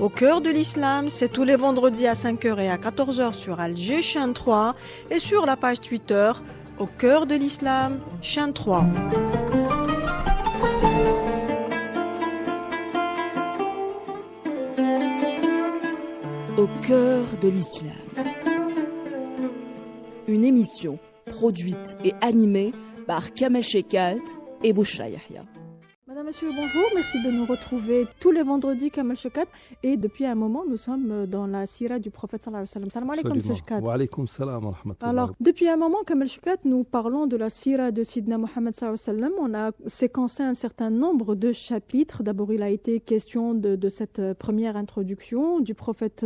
Au cœur de l'islam, c'est tous les vendredis à 5h et à 14h sur Alger, chaîne 3, et sur la page Twitter, Au cœur de l'islam, chaîne 3. Au cœur de l'islam. Une émission produite et animée par Kamel Chekat et Bouchra Yahya. Madame, monsieur, bonjour. Merci de nous retrouver tous les vendredis, Kamel Chekat. Et depuis un moment, nous sommes dans la sira du prophète sallallahu alayhi wa sallam. Salam alaikum, monsieur Chekat. Wa alaykum salam wa rahmatullah. Alors, depuis un moment, Kamel Chekat, nous parlons de la sira de Sidna Mohammed sallallahu alayhi wa sallam. On a séquencé un certain nombre de chapitres. D'abord, il a été question de cette première introduction du prophète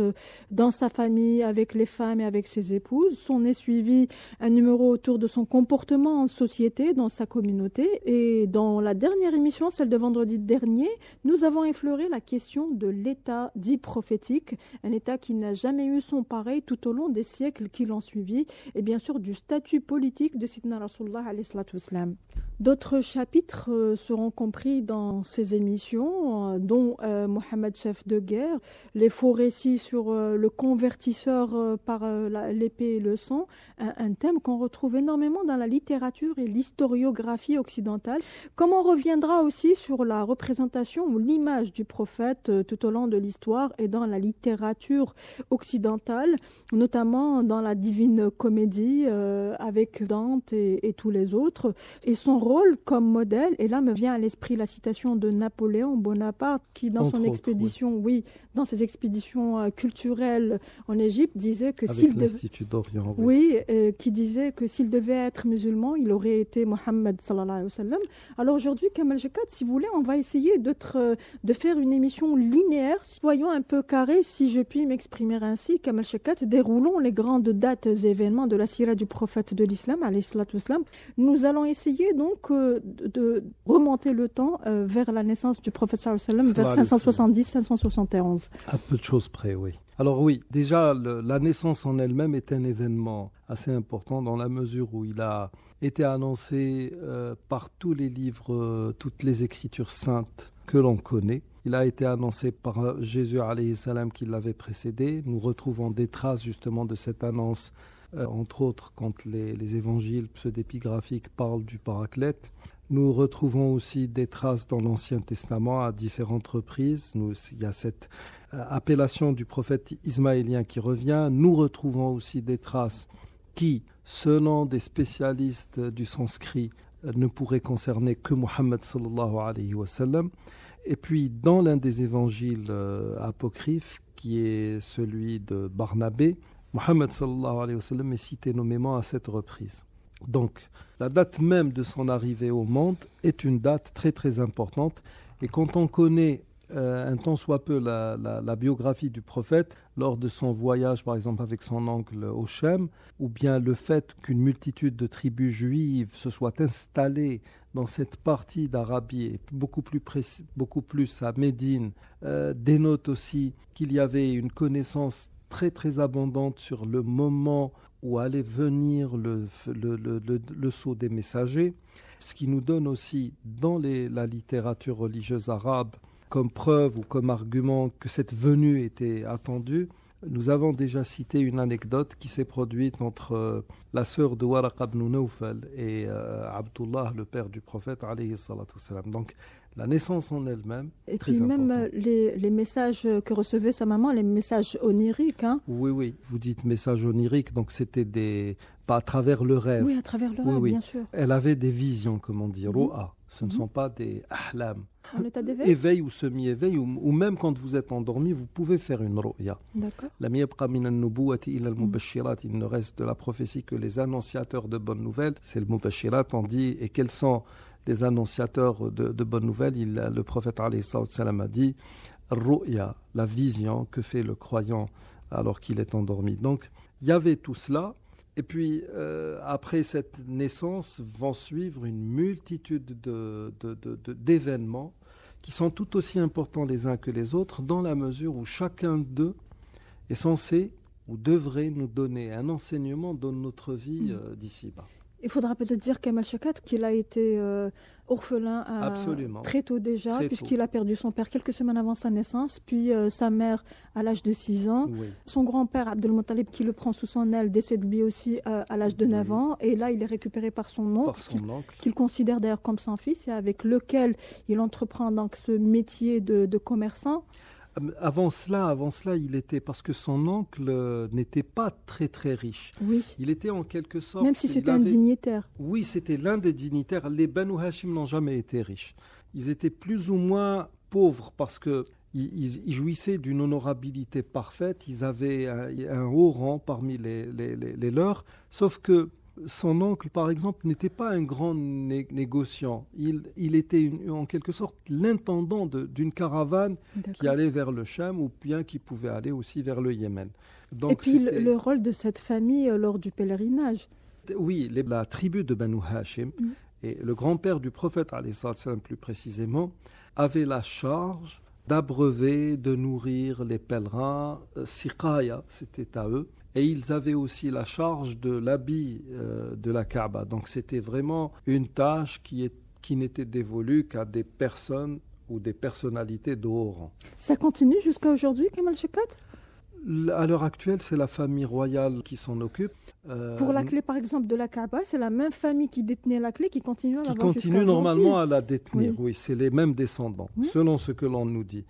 dans sa famille, avec les femmes et avec ses épouses. S'en est suivi un numéro autour de son comportement en société, dans sa communauté. Et dans la dernière émission, celle de vendredi dernier, nous avons effleuré la question de l'état dit prophétique, un état qui n'a jamais eu son pareil tout au long des siècles qui l'ont suivi, et bien sûr du statut politique de Sidna Rasulullah alayhi salatu wassalam. D'autres chapitres seront compris dans ces émissions, dont Mohammed chef de guerre, les faux récits sur le convertisseur par l'épée et le sang, un thème qu'on retrouve énormément dans la littérature et l'historiographie occidentale, comme on reviendra aussi sur la représentation ou l'image du prophète tout au long de l'histoire et dans la littérature occidentale, notamment dans la Divine Comédie avec Dante et tous les autres, et son rôle comme modèle. Et là me vient à l'esprit la citation de Napoléon Bonaparte qui dans son expédition, oui, dans ses expéditions culturelles en Égypte disait que s'il l'Institut d'Orient, qui disait que s'il devait être musulman, il aurait été Mohammed sallallahu alayhi wa sallam. Alors aujourd'hui, Kamel Chekat, si vous voulez, on va essayer de faire une émission linéaire, soyons un peu carrés, si je puis m'exprimer ainsi. Kamel Chekat, déroulons les grandes dates et événements de la sira du prophète de l'islam, alayhi salatu wassalam. Nous allons essayer donc de remonter le temps vers la naissance du prophète sallallahu alayhi wa sallam, vers 570-571. À peu de choses près, oui. Alors oui, déjà, la naissance en elle-même est un événement assez important dans la mesure où il a été annoncé par tous les livres, toutes les écritures saintes que l'on connaît. Il a été annoncé par Jésus alayhi salam qui l'avait précédé. Nous retrouvons des traces justement de cette annonce, entre autres quand les évangiles pseudépigraphiques parlent du Paraclète. Nous retrouvons aussi des traces dans l'Ancien Testament à différentes reprises. Il y a cette appellation du prophète ismaélien qui revient. Nous retrouvons aussi des traces qui, selon des spécialistes du sanskrit, ne pourraient concerner que Mohammed sallallahu alayhi wa sallam. Et puis, dans l'un des évangiles apocryphes, qui est celui de Barnabé, Mohammed sallallahu alayhi wa sallam est cité nommément à 7 reprises. Donc, la date même de son arrivée au monde est une date très très importante. Et quand on connaît un tant soit peu la biographie du prophète lors de son voyage, par exemple avec son oncle Hochem, ou bien le fait qu'une multitude de tribus juives se soient installées dans cette partie d'Arabie, et beaucoup plus à Médine, dénote aussi qu'il y avait une connaissance très très abondante sur le moment où allait venir le sceau des messagers, ce qui nous donne aussi dans la littérature religieuse arabe comme preuve ou comme argument que cette venue était attendue. Nous avons déjà cité une anecdote qui s'est produite entre la sœur de Waraqa ibn Nawfal et Abdullah, le père du prophète alayhi salatu wassalam. Donc la naissance en elle-même est très importante. Et puis même les messages que recevait sa maman, les messages oniriques. Hein. Oui, vous dites messages oniriques, donc c'était pas à travers le rêve. Oui, à travers le rêve, bien sûr. Elle avait des visions, comme on dit, ru'a. Ce ne sont pas des ahlam. En état d'éveil. Éveil ou semi-éveil, ou même quand vous êtes endormi, vous pouvez faire une ru'ya. D'accord. Lam yabqa min an-nubuwati illa al-mubashirat. Il ne reste de la prophétie que les annonciateurs de bonnes nouvelles. C'est le mubashirat, on dit. Et quels sont les annonciateurs de bonnes nouvelles? Le prophète alayhi salam a dit ru'ya, la vision que fait le croyant alors qu'il est endormi. Donc, il y avait tout cela. Et puis, après cette naissance, vont suivre une multitude d'événements qui sont tout aussi importants les uns que les autres, dans la mesure où chacun d'eux est censé ou devrait nous donner un enseignement dans notre vie d'ici-bas. Il faudra peut-être dire Kamal Shawkat qu'il a été orphelin Absolument. très tôt déjà, Très puisqu'il a perdu son père quelques semaines avant sa naissance, puis sa mère à l'âge de 6 ans. Oui. Son grand-père, Abdel Muttalib, qui le prend sous son aile, décède lui aussi à l'âge de 9 Oui. ans. Et là, il est récupéré par son oncle, Par son oncle. qu'il considère d'ailleurs comme son fils, et avec lequel il entreprend donc ce métier de commerçant. Avant cela, il était, parce que son oncle n'était pas très très riche. Oui, Il était en quelque sorte... même si il c'était un avait- dignitaire. Oui, c'était l'un des dignitaires. Les Banu Hashim n'ont jamais été riches. Ils étaient plus ou moins pauvres parce que ils jouissaient d'une honorabilité parfaite. Ils avaient un haut rang parmi les leurs. Sauf que son oncle, par exemple, n'était pas un grand négociant. Il était en quelque sorte l'intendant d'une caravane qui D'accord. allait vers le Cham ou bien qui pouvait aller aussi vers le Yémen. Donc, Et puis c'était- le rôle de cette famille lors du pèlerinage. Oui, la tribu de Banu Hashim, et le grand-père du prophète, alayhi salatu wassalam, plus précisément, avait la charge d'abreuver, de nourrir les pèlerins. Siqaya, c'était à eux. Et ils avaient aussi la charge de l'habit de la Kaaba. Donc c'était vraiment une tâche qui n'était dévolue qu'à des personnes ou des personnalités de haut rang. Ça continue jusqu'à aujourd'hui, Kamal Shawkat? À l'heure actuelle, c'est la famille royale qui s'en occupe. Pour la clé, par exemple, de la Kaaba, c'est la même famille qui détenait la clé qui continue à qui l'avoir continue jusqu'à normalement aujourd'hui. à la détenir. Oui, c'est les mêmes descendants, Oui. selon ce que l'on nous dit.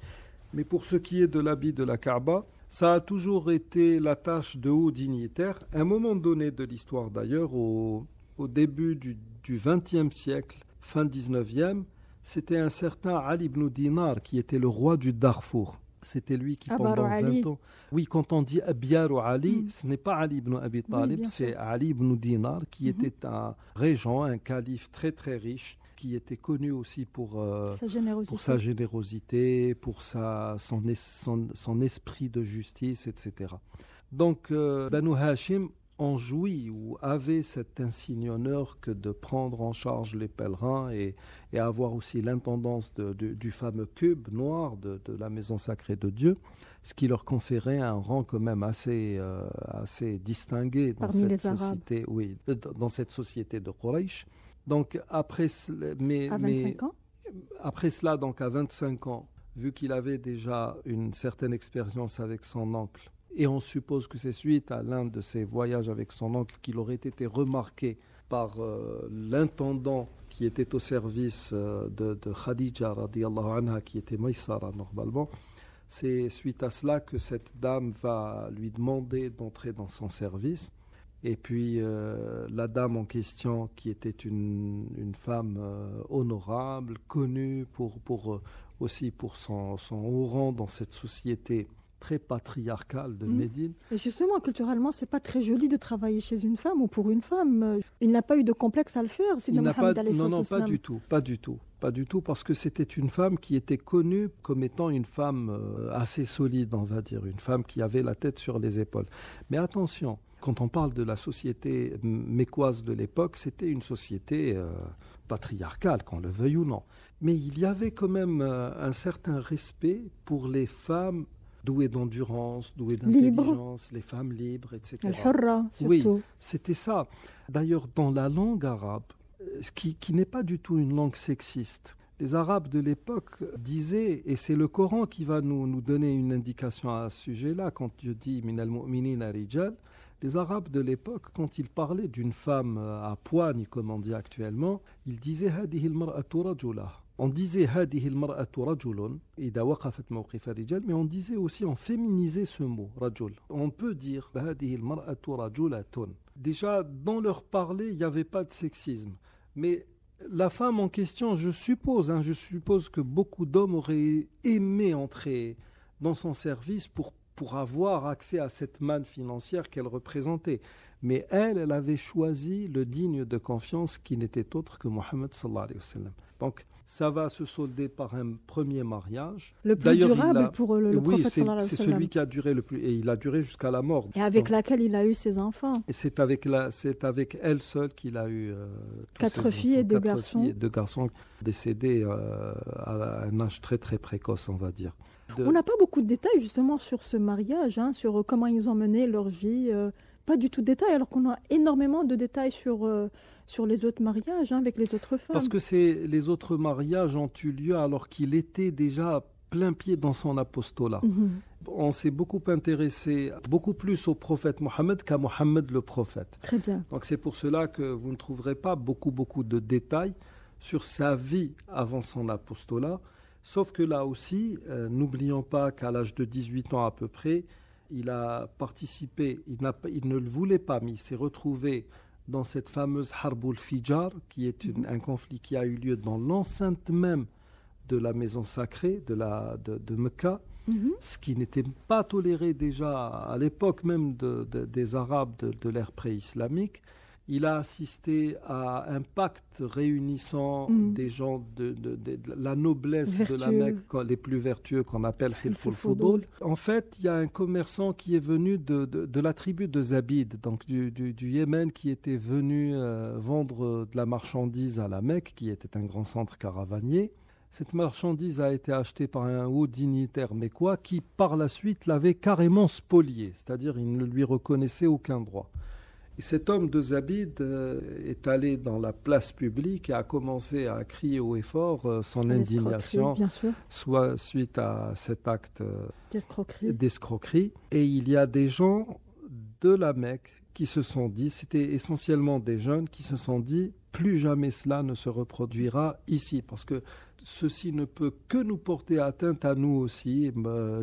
Mais pour ce qui est de l'habit de la Kaaba, ça a toujours été la tâche de hauts dignitaires. À un moment donné de l'histoire d'ailleurs, au début du XXe siècle, fin XIXe, c'était un certain Ali ibn Dinar qui était le roi du Darfour. C'était lui qui, Abaru pendant Ali. 20 ans... Oui, quand on dit Abiyaru Ali, ce n'est pas Ali ibn Abi Talib, bien c'est sûr. Ali ibn Dinar, qui était un régent, un calife très très riche, qui était connu aussi pour Sa générosité. sa générosité, pour son esprit de justice, etc. Donc, Banu Hashim ont joui ou avaient cet insigne honneur que de prendre en charge les pèlerins et avoir aussi l'intendance du fameux cube noir de la maison sacrée de Dieu, ce qui leur conférait un rang quand même assez distingué dans Parmi cette les Arabes. société, oui, dans cette société de Quraysh. Donc après, À 25 ans. après cela, donc à 25 ans, vu qu'il avait déjà une certaine expérience avec son oncle, et on suppose que c'est suite à l'un de ses voyages avec son oncle qu'il aurait été remarqué par l'intendant qui était au service de Khadija, radiyallahu anha, qui était Maïsara normalement. C'est suite à cela que cette dame va lui demander d'entrer dans son service. Et puis la dame en question, qui était une femme honorable, connue aussi pour son haut rang dans cette société très patriarcale de Médine. Et justement, culturellement, c'est pas très joli de travailler chez une femme ou pour une femme. Il n'a pas eu de complexe à le faire. Il n'a pas, non, pas du tout, pas du tout, parce que c'était une femme qui était connue comme étant une femme assez solide, on va dire, une femme qui avait la tête sur les épaules. Mais attention, quand on parle de la société mécoise de l'époque, c'était une société patriarcale, qu'on le veuille ou non. Mais il y avait quand même un certain respect pour les femmes douées d'endurance, douées d'intelligence, les femmes libres, etc. Al-Hurra, surtout. Oui, c'était ça. D'ailleurs, dans la langue arabe, qui n'est pas du tout une langue sexiste, les Arabes de l'époque disaient, et c'est le Coran qui va nous donner une indication à ce sujet-là, quand Dieu dit « Minal mu'minina rijal », les Arabes de l'époque, quand ils parlaient d'une femme à poigne, comme on dit actuellement, ils disaient « Hadihi al-mar'atu rajulah ». On disait hadihi al-mar'atu rajulun idha waqafat mawqif ar-rijal, mais on disait aussi, on féminisait ce mot rajul. On peut dire hadihi al-mar'atu rajulatun. Déjà dans leur parler, il n'y avait pas de sexisme, mais la femme en question, je suppose que beaucoup d'hommes auraient aimé entrer dans son service pour avoir accès à cette manne financière qu'elle représentait. Mais elle avait choisi le digne de confiance qui n'était autre que Mohammed sallallahu alayhi wa sallam. Donc, ça va se solder par un premier mariage. Le plus durable pour le prophète sallallahu alayhi wa c'est sallam. celui qui a duré le plus, et il a duré jusqu'à la mort. Et avec Donc, laquelle il a eu ses enfants. et c'est avec elle seule qu'il a eu tous 4 ses filles enfants. et 2 4 garçons. filles et 2 garçons décédés à un âge très très précoce, on va dire. On n'a pas beaucoup de détails justement sur ce mariage, sur comment ils ont mené leur vie pas du tout de détails, alors qu'on a énormément de détails sur les autres mariages avec les autres femmes. Parce que les autres mariages ont eu lieu alors qu'il était déjà plein pied dans son apostolat. On s'est beaucoup intéressé, beaucoup plus au prophète Mohammed qu'à Mohammed le prophète. Très bien. Donc c'est pour cela que vous ne trouverez pas beaucoup de détails sur sa vie avant son apostolat. Sauf que là aussi, n'oublions pas qu'à l'âge de 18 ans à peu près, il a participé, il ne le voulait pas, mais il s'est retrouvé dans cette fameuse Harbul Fijar, qui est un conflit qui a eu lieu dans l'enceinte même de la maison sacrée de Mecca, ce qui n'était pas toléré déjà à l'époque même des Arabes de l'ère pré-islamique. Il a assisté à un pacte réunissant des gens de la noblesse vertueux. De la Mecque, les plus vertueux, qu'on appelle Hilf al-Fudul. En fait, il y a un commerçant qui est venu de la tribu de Zabid, donc du Yémen, qui était venu vendre de la marchandise à la Mecque, qui était un grand centre caravanier. Cette marchandise a été achetée par un haut dignitaire mécois qui, par la suite, l'avait carrément spoliée, c'est-à-dire il ne lui reconnaissait aucun droit. Et cet homme de Zabid est allé dans la place publique et a commencé à crier haut et fort son indignation, soit suite à cet acte d'escroquerie. Et il y a des gens de la Mecque qui se sont dit, c'était essentiellement des jeunes qui se sont dit, plus jamais cela ne se reproduira ici, parce que ceci ne peut que nous porter atteinte à nous aussi,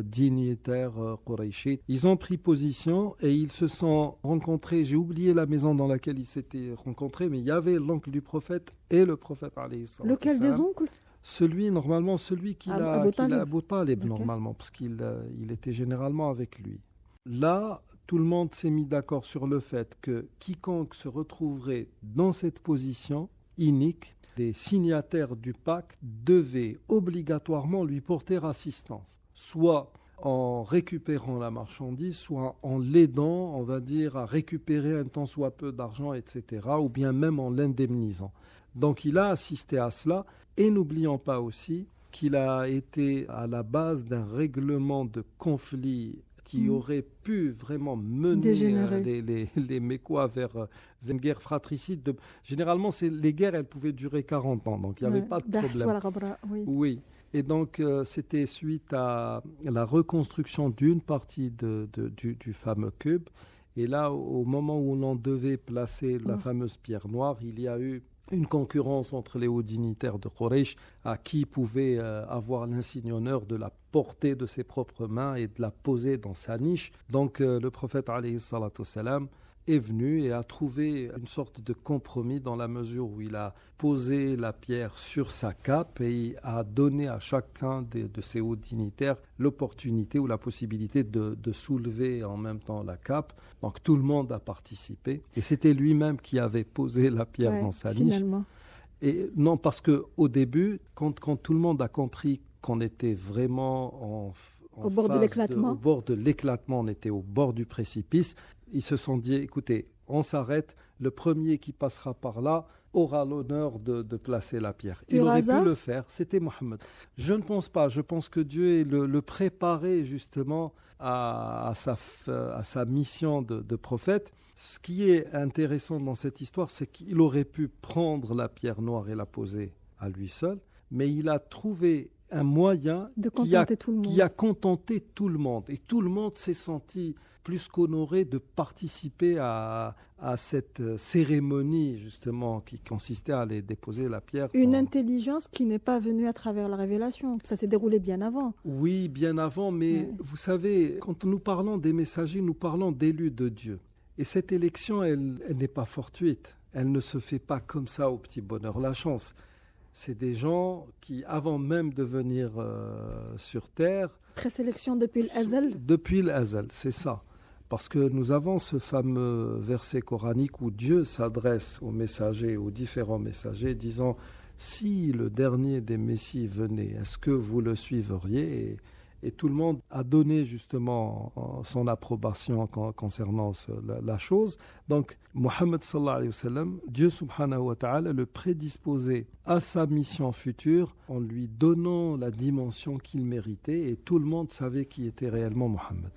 dignitaires Qurayshi. Ils ont pris position et ils se sont rencontrés. J'ai oublié la maison dans laquelle ils s'étaient rencontrés, mais il y avait l'oncle du prophète et le prophète. Lequel des oncles? Celui qu'il a Abu Talib, okay. Normalement, parce qu'il était généralement avec lui. Là, tout le monde s'est mis d'accord sur le fait que quiconque se retrouverait dans cette position inique, les signataires du pacte devaient obligatoirement lui porter assistance, soit en récupérant la marchandise, soit en l'aidant, on va dire, à récupérer un tant soit peu d'argent, etc., ou bien même en l'indemnisant. Donc il a assisté à cela, et n'oublions pas aussi qu'il a été à la base d'un règlement de conflit qui aurait pu vraiment mener les Mécois vers une guerre fratricide. Généralement, les guerres, elles pouvaient durer 40 ans, donc il n'y avait pas de problème. Oui. Et donc, c'était suite à la reconstruction d'une partie du fameux cube. Et là, au moment où l'on devait placer la fameuse pierre noire, il y a eu une concurrence entre les hauts dignitaires de Quraysh à qui pouvait avoir l'insigne honneur de la porter de ses propres mains et de la poser dans sa niche. Donc le prophète alayhi salatu wassalam est venu et a trouvé une sorte de compromis dans la mesure où il a posé la pierre sur sa cape et il a donné à chacun de ses hauts dignitaires l'opportunité ou la possibilité de soulever en même temps la cape. Donc tout le monde a participé et c'était lui-même qui avait posé la pierre dans sa niche. Et non, parce qu'au début, quand tout le monde a compris qu'on était vraiment au bord de l'éclatement, on était au bord du précipice, ils se sont dit, écoutez, on s'arrête, le premier qui passera par là aura l'honneur de placer la pierre. Il aurait pu le faire, c'était Mohammed. Je ne pense pas, je pense que Dieu le préparait justement à sa mission de prophète. Ce qui est intéressant dans cette histoire, c'est qu'il aurait pu prendre la pierre noire et la poser à lui seul, mais il a trouvé un moyen qui a contenté tout le monde. Et tout le monde s'est senti plus qu'honoré de participer à cette cérémonie, justement, qui consistait à aller déposer la pierre. Une intelligence qui n'est pas venue à travers la révélation. Ça s'est déroulé bien avant. Oui, bien avant, mais vous savez, quand nous parlons des messagers, nous parlons d'élus de Dieu. Et cette élection, elle n'est pas fortuite. Elle ne se fait pas comme ça au petit bonheur, la chance. C'est des gens qui, avant même de venir sur Terre... Présélection depuis l'Azal. Depuis l'Azal, c'est ça. Parce que nous avons ce fameux verset coranique où Dieu s'adresse aux messagers, aux différents messagers, disant « Si le dernier des Messies venait, est-ce que vous le suivriez ?» Et tout le monde a donné justement son approbation concernant la chose. Donc, Mohammed sallallahu alayhi wa sallam, Dieu subhanahu wa ta'ala le prédisposait à sa mission future en lui donnant la dimension qu'il méritait et tout le monde savait qui était réellement Mohammed.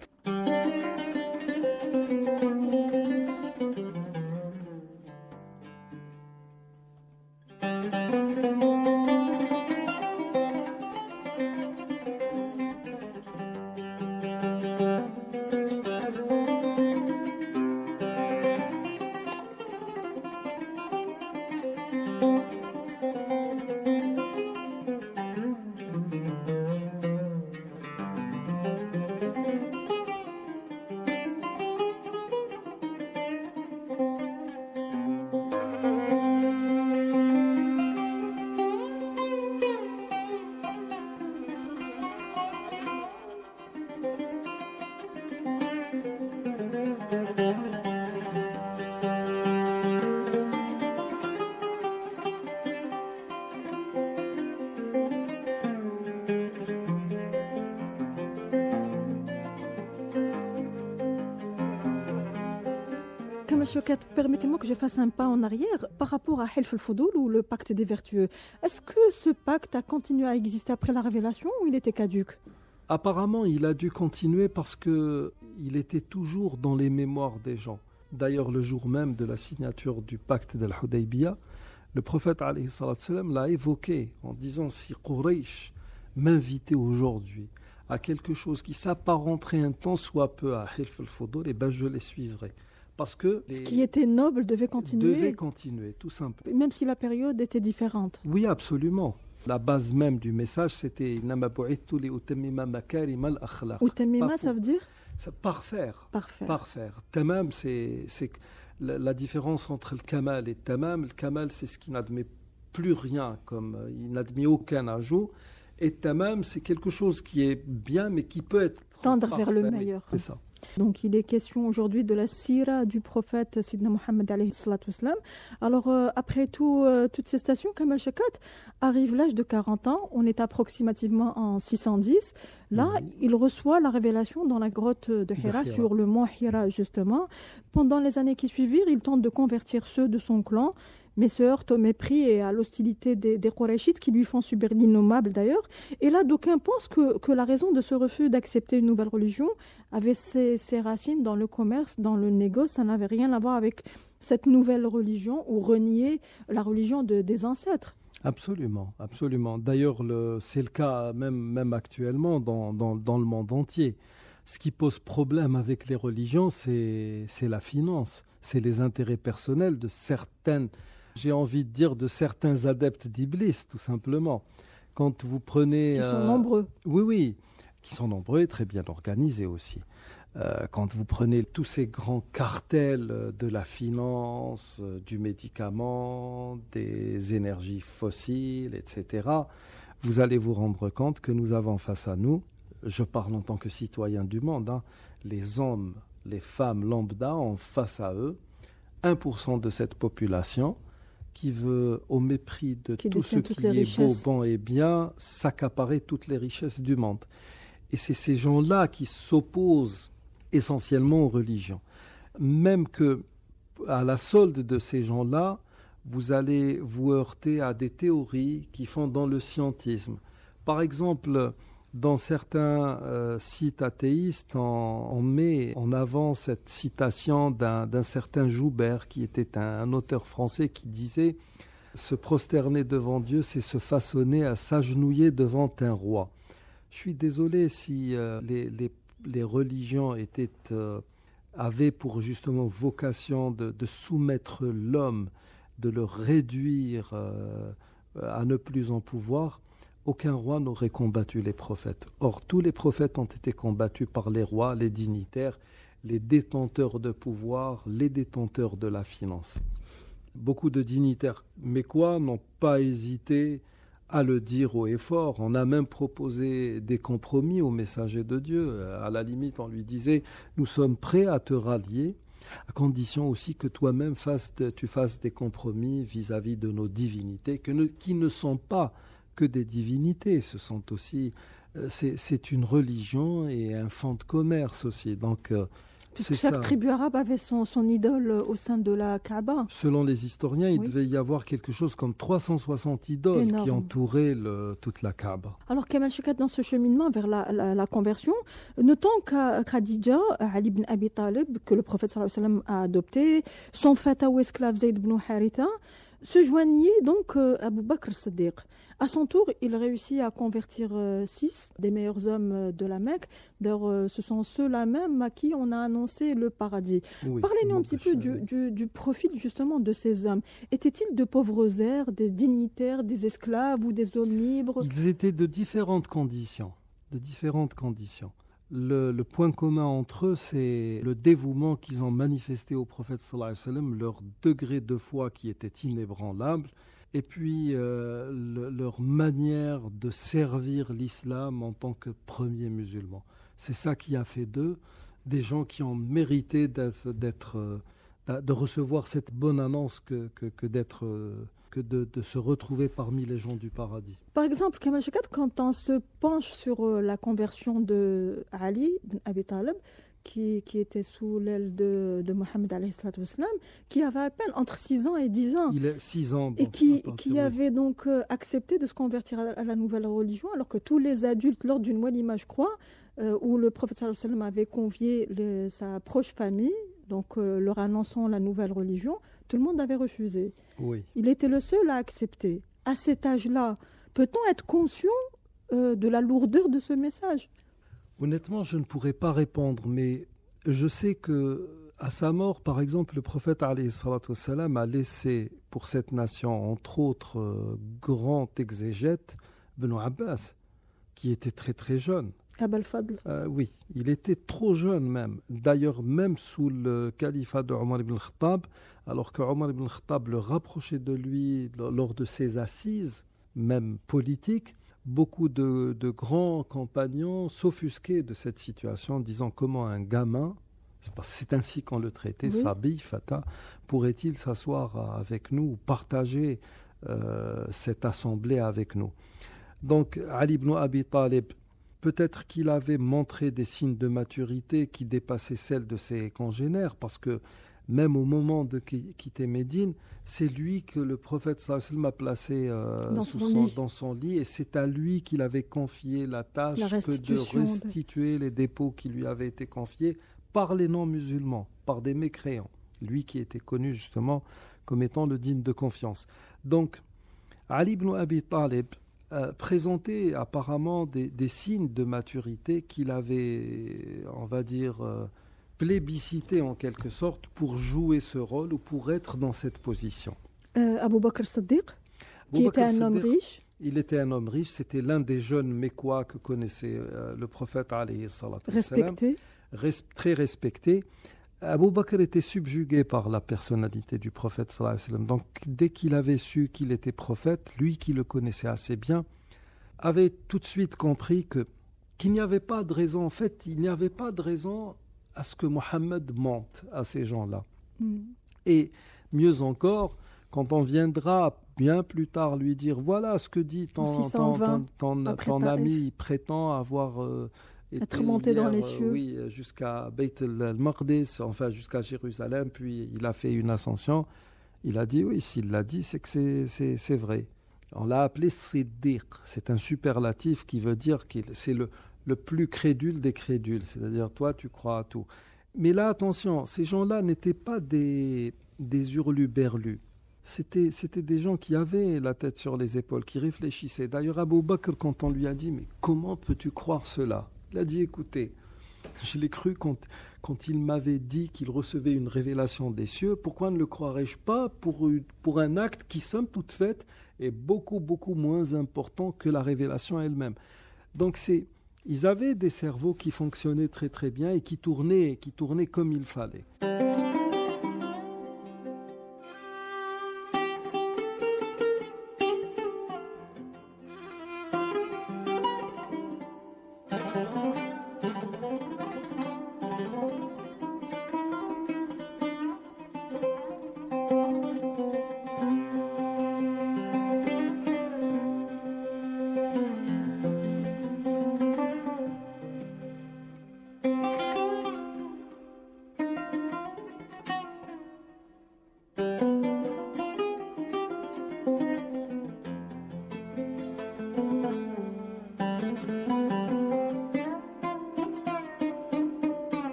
Kamal Choukat, permettez-moi que je fasse un pas en arrière par rapport à Hilf al-Fudul ou le pacte des vertueux. Est-ce que ce pacte a continué à exister après la révélation ou il était caduque? Apparemment, il a dû continuer parce que il était toujours dans les mémoires des gens. D'ailleurs, le jour même de la signature du pacte d'Al-Hudaybiyah, le prophète alayhi salatu wassalam l'a évoqué en disant si Quraysh m'invitait aujourd'hui à quelque chose qui s'apparenterait un tant soit peu à Hilf al-Fudul, eh ben je les suivrai. Parce que Ce qui était noble devait continuer, tout simplement. même si la période était différente. Oui, absolument. La base même du message, c'était Innama bu'ithtu li utammima makarim al-akhlaq. Utammima, ça veut dire Parfaire. parfait. Parfaire. Tamam, c'est la différence entre le kamal et tamam. Le kamal, c'est ce qui n'admet plus rien, comme il n'admet aucun ajout. Et tamam, c'est quelque chose qui est bien, mais qui peut être Tendre parfait. vers le meilleur. C'est ça. Donc il est question aujourd'hui de la sira du prophète Sidna Mohammed alayhi salatu wassalam. Alors après toutes ces stations, Kamal Choukat arrive l'âge de 40 ans, on est approximativement en 610. Là, il reçoit la révélation dans la grotte de Hira, sur le mont Hira justement. Pendant les années qui suivirent, il tente de convertir ceux de son clan, mais se heurte au mépris et à l'hostilité des Qurayshites qui lui font subir l'innommable d'ailleurs. Et là, d'aucuns pensent que la raison de ce refus d'accepter une nouvelle religion avait ses racines dans le commerce, dans le négoce. Ça n'avait rien à voir avec cette nouvelle religion ou renier la religion des ancêtres. Absolument, absolument. D'ailleurs, c'est le cas même actuellement dans le monde entier. Ce qui pose problème avec les religions, c'est la finance, c'est les intérêts personnels de certaines, j'ai envie de dire, de certains adeptes d'Iblis, tout simplement. Quand vous prenez... Qui sont nombreux. Oui, qui sont nombreux et très bien organisés aussi. Quand vous prenez tous ces grands cartels de la finance, du médicament, des énergies fossiles, etc., vous allez vous rendre compte que nous avons face à nous, je parle en tant que citoyen du monde, les hommes, les femmes lambda ont face à eux 1% de cette population qui veut, au mépris de tout ce qui est beau, bon et bien, s'accaparer toutes les richesses du monde. Et c'est ces gens-là qui s'opposent essentiellement aux religions. Même que, à la solde de ces gens-là, vous allez vous heurter à des théories qui font dans le scientisme. Par exemple, dans certains sites athéistes, on met en avant cette citation d'un certain Joubert, qui était un auteur français, qui disait « Se prosterner devant Dieu, c'est se façonner à s'agenouiller devant un roi ». Je suis désolé si les religions avaient pour justement vocation de soumettre l'homme, de le réduire à ne plus en pouvoir. Aucun roi n'aurait combattu les prophètes. Or, tous les prophètes ont été combattus par les rois, les dignitaires, les détenteurs de pouvoir, les détenteurs de la finance. Beaucoup de dignitaires mécois n'ont pas hésité à le dire haut et fort. On a même proposé des compromis au messager de Dieu. À la limite, on lui disait « Nous sommes prêts à te rallier, à condition aussi que toi-même tu fasses des compromis vis-à-vis de nos divinités, qui ne sont pas que des divinités, ce sont aussi, c'est une religion et un fonds de commerce aussi. Donc, puisque chaque tribu arabe avait son idole au sein de la Kaaba. Selon les historiens, il devait y avoir quelque chose comme 360 idoles qui entouraient toute la Kaaba. Alors Kamal Choukat, dans ce cheminement vers la conversion, notons qu'Khadija, Ali ibn Abi Talib, que le prophète sallallahu alayhi wa sallam a adopté, son fatawa esclave Zayd ibn Haritha, se joignait donc Abu Bakr as-Siddiq. À son tour, il réussit à convertir 6 des meilleurs hommes de la Mecque. D'ailleurs, ce sont ceux-là même à qui on a annoncé le paradis. Oui, parlez-nous un petit peu du profil justement de ces hommes. Étaient-ils de pauvres airs, des dignitaires, des esclaves ou des hommes libres? Ils étaient de différentes conditions. Le point commun entre eux, c'est le dévouement qu'ils ont manifesté au prophète sallallahu alayhi wa sallam, leur degré de foi qui était inébranlable, et puis leur manière de servir l'islam en tant que premiers musulmans. C'est ça qui a fait d'eux des gens qui ont mérité de recevoir cette bonne annonce que de se retrouver parmi les gens du paradis. Par exemple, Kamal Choukat, quand on se penche sur la conversion de Ali ibn Abi Talib, qui était sous l'aile de Mohammed alayhi salatu wassalam, qui avait à peine entre 6 ans et 10 ans. Il est 6 ans. Et qui avait donc accepté de se convertir à la nouvelle religion, alors que tous les adultes, lors d'une walima, je crois, où le prophète sallallahu alayhi wa sallam avait convié sa proche famille, donc leur annonçant la nouvelle religion, tout le monde avait refusé. Oui. Il était le seul à accepter. À cet âge-là, peut-on être conscient de la lourdeur de ce message? Honnêtement, je ne pourrais pas répondre, mais je sais que à sa mort, par exemple, le prophète alayhi salatu wassalam a laissé pour cette nation, entre autres, grand exégète, Ibn Abbas, qui était très très jeune. Abul Fadl. Oui, il était trop jeune même. D'ailleurs, même sous le califat de Omar ibn Khattab, alors que Omar ibn Khattab le rapprochait de lui lors de ses assises, même politiques, beaucoup de grands compagnons s'offusquaient de cette situation, disant comment un gamin, c'est ainsi qu'on le traitait, Oui. Sabi, Fata, pourrait-il s'asseoir avec nous ou partager cette assemblée avec nous. Donc, Ali ibn Abi Talib, peut-être qu'il avait montré des signes de maturité qui dépassaient celles de ses congénères, parce que même au moment de quitter Médine, c'est lui que le prophète sallallahu alayhi wa sallam a placé dans son lit, et c'est à lui qu'il avait confié la tâche de restituer les dépôts qui lui avaient été confiés par les non-musulmans, par des mécréants. Lui qui était connu justement comme étant le digne de confiance. Donc, Ali ibn Abi Talib présentait apparemment des signes de maturité qu'il avait, on va dire, plébiscité en quelque sorte pour jouer ce rôle ou pour être dans cette position. Abu Bakr Siddiq, qui était un homme riche. Il était un homme riche, c'était l'un des jeunes Mécois que connaissait le prophète alayhi salatu wassalam. Respecté. Très respecté. Abu Bakr était subjugué par la personnalité du prophète sallallahu alayhi wa sallam. Donc dès qu'il avait su qu'il était prophète, lui qui le connaissait assez bien, avait tout de suite compris qu'il n'y avait pas de raison. En fait, il n'y avait pas de raison à ce que Mohammed mente à ces gens-là. Et mieux encore, quand on viendra bien plus tard lui dire voilà ce que dit ton ami, il prétend avoir être monté dans les cieux, oui, jusqu'à Beit al-Maqdis, enfin jusqu'à Jérusalem, puis il a fait une ascension. Il a dit oui, s'il l'a dit, c'est que c'est vrai. On l'a appelé Siddiq, c'est un superlatif qui veut dire que c'est le plus crédule des crédules, c'est-à-dire toi tu crois à tout. Mais là attention, ces gens-là n'étaient pas des hurluberlus. C'était des gens qui avaient la tête sur les épaules, qui réfléchissaient. D'ailleurs, Abu Bakr, quand on lui a dit « Mais comment peux-tu croire cela ?» Il a dit « Écoutez, je l'ai cru quand il m'avait dit qu'il recevait une révélation des cieux. Pourquoi ne le croirais-je pas pour un acte qui, somme toute faite, est beaucoup, beaucoup moins important que la révélation elle-même ?» Donc, ils avaient des cerveaux qui fonctionnaient très, très bien et qui tournaient comme il fallait.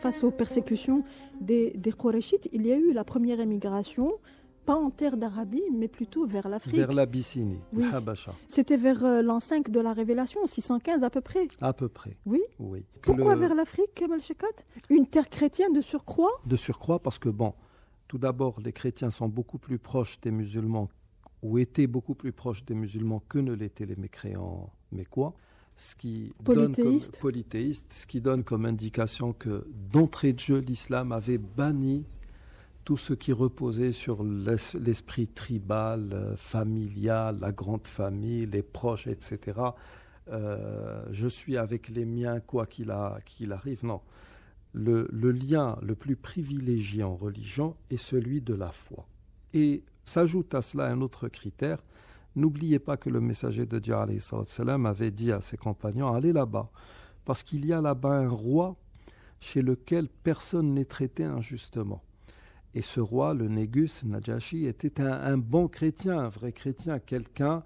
Face aux persécutions des Qurayshites, il y a eu la première émigration, pas en terre d'Arabie, mais plutôt vers l'Afrique. Vers l'Abyssinie, oui. le Habasha. C'était vers l'an 5 de la Révélation, 615 à peu près. À peu près. Oui. Oui. Pourquoi vers l'Afrique, Kemal Shekat? Une terre chrétienne de surcroît? De surcroît parce que, bon, tout d'abord, les chrétiens sont beaucoup plus proches des musulmans, ou étaient beaucoup plus proches des musulmans que ne l'étaient les mécréants mécois. Ce qui donne comme indication que d'entrée de jeu, l'islam avait banni tout ce qui reposait sur l'esprit tribal, familial, la grande famille, les proches, etc. Je suis avec les miens quoi qu'il arrive, non. le lien le plus privilégié en religion est celui de la foi. Et s'ajoute à cela un autre critère. N'oubliez pas que le messager de Dieu alayhi salatu wassalam, avait dit à ses compagnons, allez là-bas, parce qu'il y a là-bas un roi chez lequel personne n'est traité injustement. Et ce roi, le Négus, Najashi, était un bon chrétien, un vrai chrétien, quelqu'un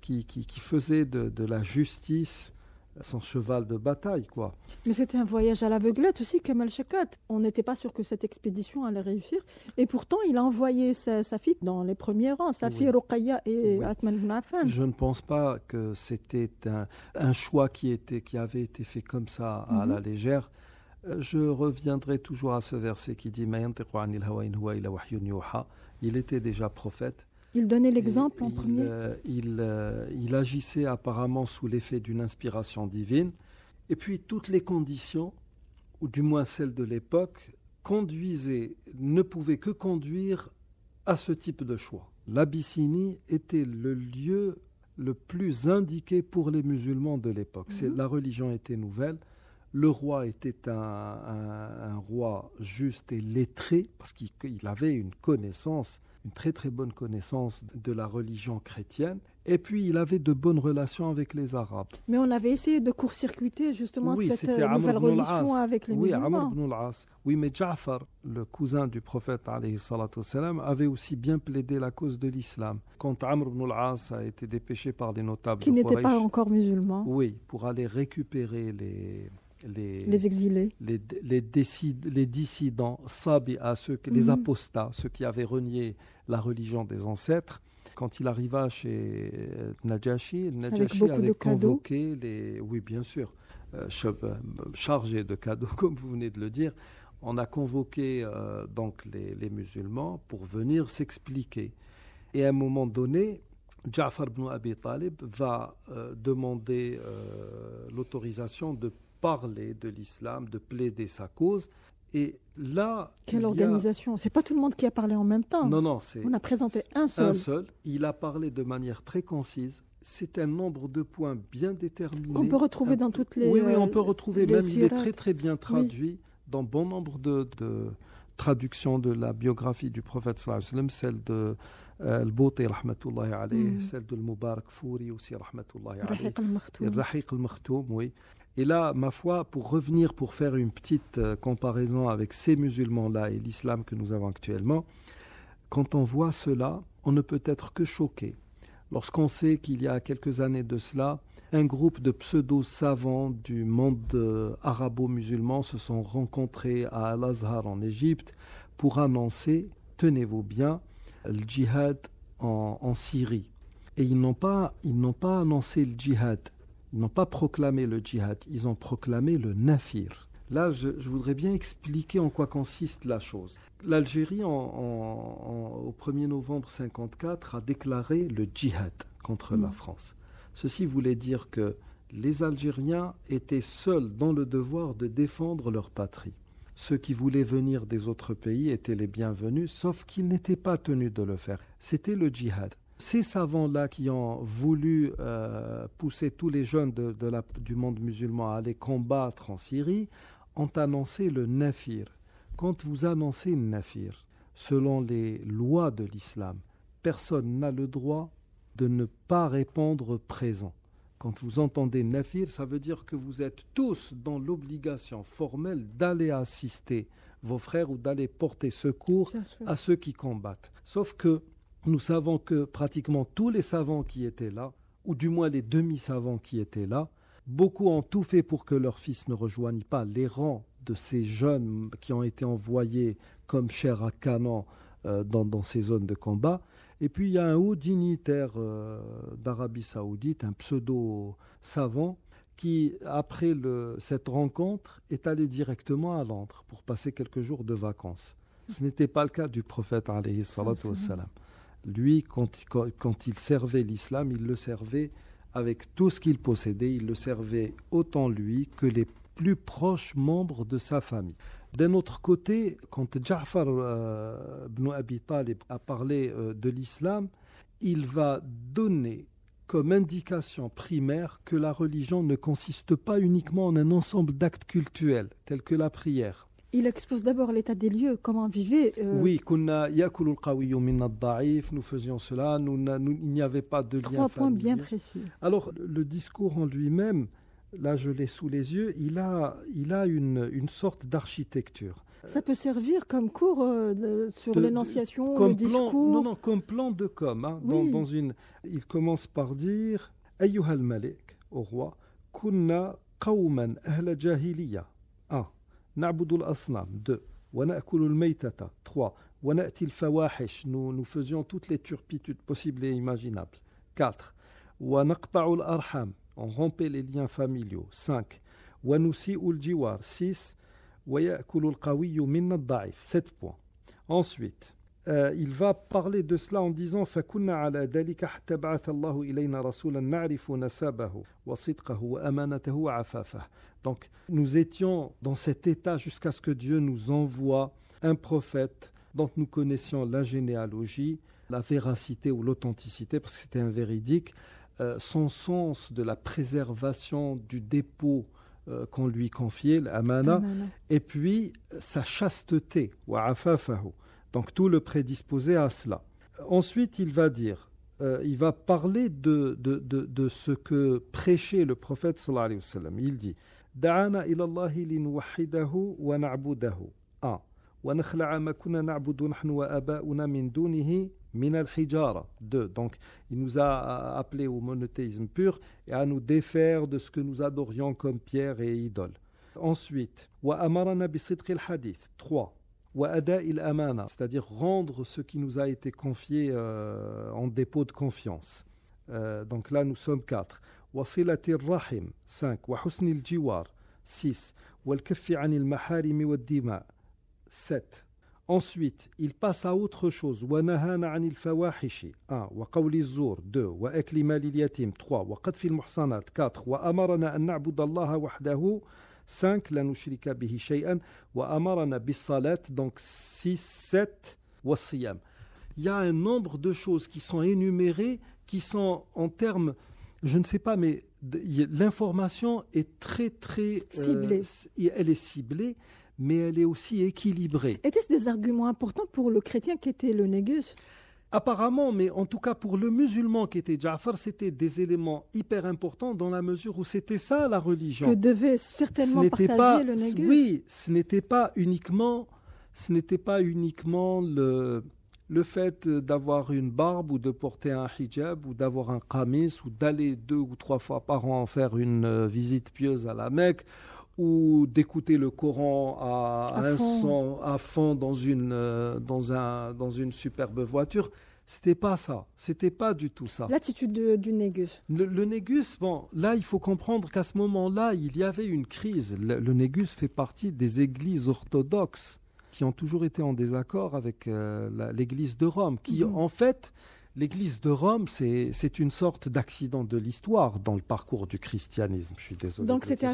qui faisait de la justice son cheval de bataille, quoi. Mais c'était un voyage à l'aveuglette aussi, Kamal Shaukat. On n'était pas sûr que cette expédition allait réussir. Et pourtant, il a envoyé sa fille dans les premiers rangs, sa fille Ruqayya et Athman ibn Affan. Je ne pense pas que c'était un choix qui avait été fait comme ça à la légère. Je reviendrai toujours à ce verset qui dit il était déjà prophète. Il donnait l'exemple en premier. Il agissait apparemment sous l'effet d'une inspiration divine. Et puis toutes les conditions, ou du moins celles de l'époque, ne pouvaient que conduire à ce type de choix. L'Abyssinie était le lieu le plus indiqué pour les musulmans de l'époque. La religion était nouvelle. Le roi était un roi juste et lettré, parce qu'il avait une très très bonne connaissance de la religion chrétienne, et puis il avait de bonnes relations avec les Arabes. Mais on avait essayé de court-circuiter justement cette nouvelle religion avec les musulmans. Amr ibn al-As. Oui, mais Ja'far, le cousin du prophète alayhi salatu wassalam, avait aussi bien plaidé la cause de l'islam. Quand Amr ibn al-As a été dépêché par les notables qui n'étaient pas encore musulmans. Oui, pour aller récupérer les exilés, les dissidents, les apostats, ceux qui avaient renié la religion des ancêtres. Quand il arriva chez Najashi avait convoqué oui bien sûr, chargé de cadeaux comme vous venez de le dire. On a convoqué donc les musulmans pour venir s'expliquer. Et à un moment donné, Ja'far ibn Abi Talib va demander l'autorisation de parler de l'islam, de plaider sa cause. Et là... Quelle organisation! C'est pas tout le monde qui a parlé en même temps. Non. On a présenté un seul. Il a parlé de manière très concise. C'est un nombre de points bien déterminé. On peut retrouver dans toutes les... Oui, on peut retrouver. Même il est très très bien traduit dans bon nombre de traductions de la biographie du prophète sallallahu alayhi wa sallam, celle de Al-Bouti rahmatullahi alayhi, celle de Al-Mubarak Fouri aussi rahmatullahi alayhi. Rahiq al-Makhtoum, oui. Et là, ma foi, pour faire une petite comparaison avec ces musulmans-là et l'islam que nous avons actuellement, quand on voit cela, on ne peut être que choqué. Lorsqu'on sait qu'il y a quelques années de cela, un groupe de pseudo-savants du monde arabo-musulman se sont rencontrés à Al-Azhar en Égypte pour annoncer, tenez-vous bien, le djihad en Syrie. Et ils n'ont pas annoncé le djihad. Ils n'ont pas proclamé le djihad, ils ont proclamé le nafir. Là, je voudrais bien expliquer en quoi consiste la chose. L'Algérie, au 1er novembre 1954, a déclaré le djihad contre la France. Ceci voulait dire que les Algériens étaient seuls dans le devoir de défendre leur patrie. Ceux qui voulaient venir des autres pays étaient les bienvenus, sauf qu'ils n'étaient pas tenus de le faire. C'était le djihad. Ces savants-là qui ont voulu pousser tous les jeunes du monde musulman à aller combattre en Syrie ont annoncé le nafir. Quand vous annoncez le nafir, selon les lois de l'islam, personne n'a le droit de ne pas répondre présent. Quand vous entendez nafir, ça veut dire que vous êtes tous dans l'obligation formelle d'aller assister vos frères ou d'aller porter secours à ceux qui combattent. Sauf que nous savons que pratiquement tous les savants qui étaient là, ou du moins les demi-savants qui étaient là, beaucoup ont tout fait pour que leurs fils ne rejoignent pas les rangs de ces jeunes qui ont été envoyés comme chair à canon dans ces zones de combat. Et puis il y a un haut dignitaire d'Arabie Saoudite, un pseudo-savant, qui, après cette rencontre, est allé directement à Londres pour passer quelques jours de vacances. Ce n'était pas le cas du prophète alayhi salatu wassalam. Lui, quand il servait l'islam, il le servait avec tout ce qu'il possédait. Il le servait autant lui que les plus proches membres de sa famille. D'un autre côté, quand Ja'far ibn Abi Talib a parlé de l'islam, il va donner comme indication primaire que la religion ne consiste pas uniquement en un ensemble d'actes cultuels, tels que la prière. Il expose d'abord l'état des lieux, comment vivait. Oui, nous faisions cela, il n'y avait pas de lien familier. 3 points bien précis. Alors, le discours en lui-même, là je l'ai sous les yeux, il a une sorte d'architecture. Ça peut servir comme cours sur l'énonciation, le discours. Non, comme plan de com. Hein, oui. Il commence par dire Ayyuha al-Malik, au roi, kunna qawman ahla jahiliya. 1. Na'budu al-asnam. 2. Wa na'kulu al-maytata. 3. Wa na'ti al-fawahish. Nous faisions toutes les turpitudes possibles et imaginables. 4. Wa naqta'u al-arham. On rompait les liens familiaux. 5. Wa nusi'u al-jiwar. 6. 7 points. Ensuite, il va parler de cela en disant فَكُنَّا عَلَى ذَلِكَ حَتَّى بَعَثَ اللَّهُ إِلَيْنَا رَسُولًا نَعْرِفُ نَسَبَهُ وَصِدْقَهُ وَأَمَانَتَهُ وَعَفَافَهُ. Donc, nous étions dans cet état jusqu'à ce que Dieu nous envoie un prophète dont nous connaissions la généalogie, la véracité ou l'authenticité, parce que c'était un véridique, son sens de la préservation du dépôt qu'on lui confiait, l'amana, et puis sa chasteté, wa'afafahu. Donc tout le prédisposait à cela. Ensuite, il va dire, il va parler de ce que prêchait le prophète sallallahu alayhi wa sallam. Il dit Da'ana ila Allahi linuwahhidahu wa na'budahu. 1. Wa nakhla'a ma kunna na'budu nahnu wa aba'una min dunihi min al-hijara. 2. Donc, il nous a appelés au monothéisme pur et à nous défaire de ce que nous adorions comme pierre et idole. Ensuite, wa amarana bi sidqi al-hadith. 3. Wa ada'i al-amana, c'est-à-dire rendre ce qui nous a été confié en dépôt de confiance. Donc là, nous sommes 4. Wa silati ar-rahim. 5. Wa husni al-jiwar. 6. Wa al-kaffi 'ani al-maharimi wa ad-dima. 7. Ensuite, il passe à autre chose. وَنَهَانَ عَنِ الْفَوَاحِشِ 1. وَقَوْلِ الزُّورِ 2. وَأَكْلِ مَالِ الْيَتِيمِ 3. وَقَذْفِ الْمُحْصَنَاتِ 4. وَأَمَرَنَا أَن نَعْبُدَ اللَّهَ وَحْدَهُ 5. لَا نُشْرِكَ بِهِ شَيْئًا وَأَمَرَنَا بِالصَّلَاةِ donc 6, 7. وَالصِّيَامِ. Il y a un nombre de choses qui sont énumérées, qui sont en termes, je ne sais pas, mais l'information est très, très... ciblée. Elle est ciblée, mais elle est aussi équilibrée. Étaient-ce des arguments importants pour le chrétien qui était le négus? Apparemment, mais en tout cas pour le musulman qui était Ja'far, c'était des éléments hyper importants dans la mesure où c'était ça la religion. Que devait certainement partager le négus. Oui, ce n'était pas uniquement le fait d'avoir une barbe ou de porter un hijab ou d'avoir un qamis ou d'aller 2 ou 3 fois par an faire une visite pieuse à la Mecque ou d'écouter le Coran à fond dans une superbe voiture. C'était pas ça. C'était pas du tout ça. L'attitude du négus. Le négus, bon, là, il faut comprendre qu'à ce moment-là, il y avait une crise. Le négus fait partie des églises orthodoxes qui ont toujours été en désaccord avec l'église de Rome, qui en fait... L'église de Rome, c'est une sorte d'accident de l'histoire dans le parcours du christianisme. Je suis désolé. Donc c'était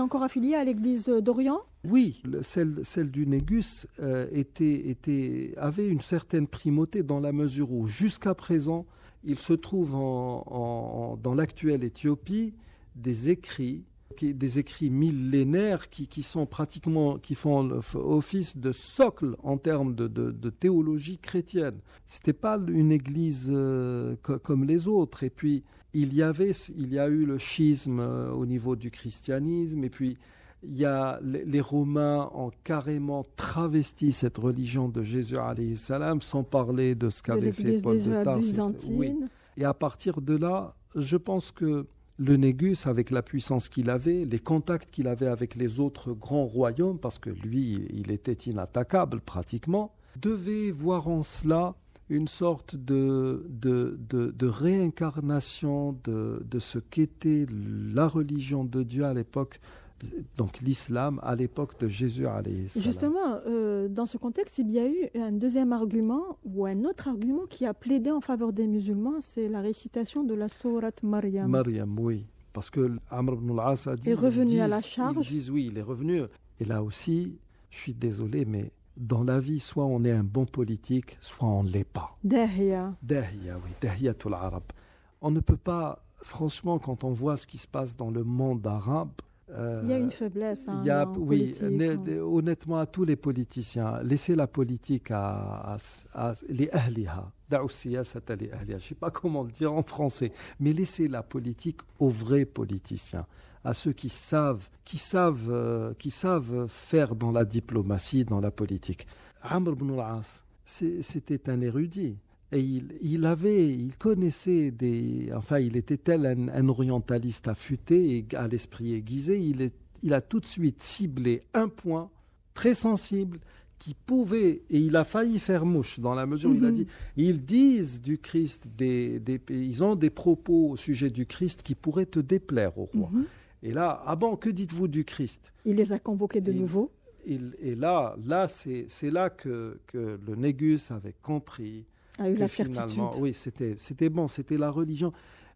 encore affilié à l'église d'Orient? Oui, celle du Négus avait une certaine primauté dans la mesure où jusqu'à présent, il se trouve dans l'actuelle Éthiopie des écrits millénaires qui font office de socle en termes de théologie chrétienne. C'était pas une église comme les autres. Et puis il y a eu le schisme au niveau du christianisme. Et puis les Romains ont carrément travesti cette religion de Jésus alayhi salam, sans parler de ce qu'avait fait Paul de Tarse. Oui. Et à partir de là, je pense que le Négus, avec la puissance qu'il avait, les contacts qu'il avait avec les autres grands royaumes, parce que lui, il était inattaquable pratiquement, devait voir en cela une sorte de réincarnation de ce qu'était la religion de Dieu à l'époque, donc l'islam à l'époque de Jésus alayhi salam. Justement, dans ce contexte, il y a eu un deuxième argument ou un autre argument qui a plaidé en faveur des musulmans, c'est la récitation de la sourate Maryam. Maryam, oui, parce que Amr ibn al-As a dit... est revenu à la charge. Ils disent oui, il est revenu. Et là aussi, je suis désolé, mais dans la vie, soit on est un bon politique, soit on ne l'est pas. Dahiya. Dahiya, oui, Dahiyatul Arab. on ne peut pas, franchement, quand on voit ce qui se passe dans le monde arabe, il y a une faiblesse il y a, en oui, politique. honnêtement, à tous les politiciens, laissez la politique à les ahliha. Da'u siyasata li ahliha. Je ne sais pas comment le dire en français, mais laissez la politique aux vrais politiciens, à ceux qui savent faire dans la diplomatie, dans la politique. Amr ibn al-As, c'était un érudit. Et il connaissait il était tel un orientaliste affûté et à l'esprit aiguisé, il a tout de suite ciblé un point très sensible qui pouvait, et il a failli faire mouche dans la mesure où il a dit, ils disent du Christ, ils ont des propos au sujet du Christ qui pourraient te déplaire au roi. Et là, ah bon, que dites-vous du Christ? Il les a convoqués de nouveau. Et là c'est là que le Négus avait compris. A eu la certitude. Oui, c'était bon, c'était la religion.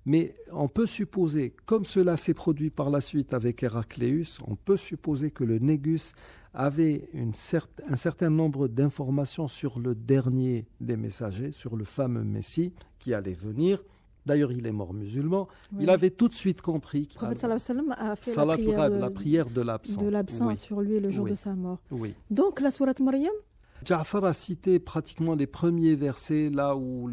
Mais on peut supposer, comme cela s'est produit par la suite avec Héracléus, on peut supposer que le Négus avait un certain nombre d'informations sur le dernier des messagers, sur le fameux Messie qui allait venir. D'ailleurs, il est mort musulman. Oui. Il avait tout de suite compris qu'il le prophète sallallahu alayhi wa sallam a fait la prière de l'absent. De l'absent sur lui le jour de sa mort. Oui. Donc, la sourate Maryam, Ja'far a cité pratiquement les premiers versets là où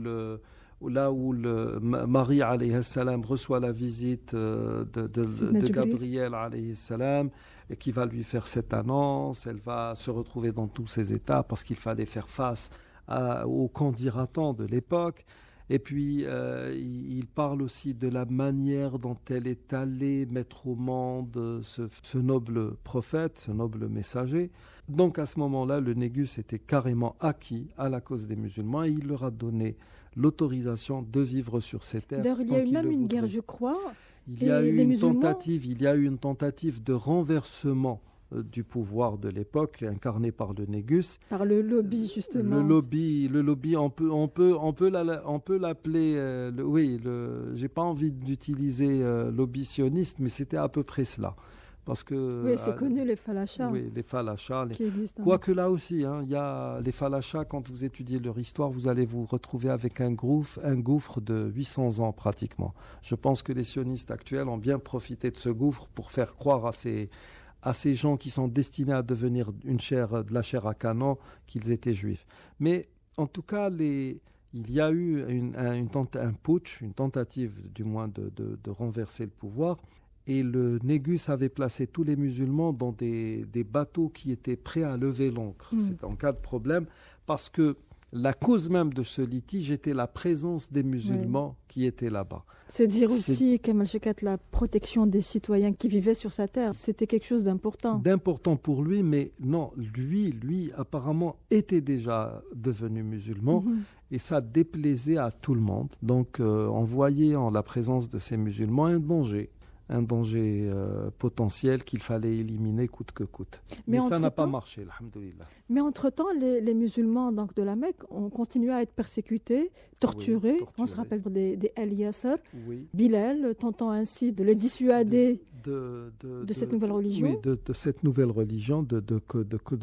Marie alayhi salam reçoit la visite de Gabriel alayhi salam et qui va lui faire cette annonce. Elle va se retrouver dans tous ses états parce qu'il fallait faire face aux candidatants de l'époque. Et puis, il parle aussi de la manière dont elle est allée mettre au monde ce noble prophète, ce noble messager. Donc, à ce moment-là, le Négus était carrément acquis à la cause des musulmans et il leur a donné l'autorisation de vivre sur ces terres. D'ailleurs, il y a eu même une guerre, je crois. Il y a eu une tentative de renversement du pouvoir de l'époque, incarné par le Négus. Par le lobby, justement. Le lobby, on peut l'appeler, j'ai pas envie d'utiliser lobby sioniste, mais c'était à peu près cela. Parce que, oui, c'est connu, les falachas. Oui, les falachas. Qui existent. Quoique là aussi, il y a les falachas, quand vous étudiez leur histoire, vous allez vous retrouver avec un gouffre de 800 ans pratiquement. Je pense que les sionistes actuels ont bien profité de ce gouffre pour faire croire à ces gens qui sont destinés à devenir de la chair à canon, qu'ils étaient juifs. Mais en tout cas, il y a eu un putsch, une tentative du moins de renverser le pouvoir. Et le Négus avait placé tous les musulmans dans des bateaux qui étaient prêts à lever l'ancre. C'était en cas de problème, parce que la cause même de ce litige était la présence des musulmans qui étaient là-bas. C'est dire aussi, Kamal Shekat, la protection des citoyens qui vivaient sur sa terre, c'était quelque chose d'important. D'important pour lui, mais non, lui apparemment était déjà devenu musulman et ça déplaisait à tout le monde. Donc on voyait en la présence de ces musulmans un danger potentiel qu'il fallait éliminer coûte que coûte. Mais ça n'a pas marché, alhamdoulilah. Mais entre-temps, les musulmans donc, de la Mecque ont continué à être persécutés, torturés. On se rappelle des El-Yasser, Bilal, tentant ainsi de les dissuader de cette nouvelle religion. Oui, de cette nouvelle religion, de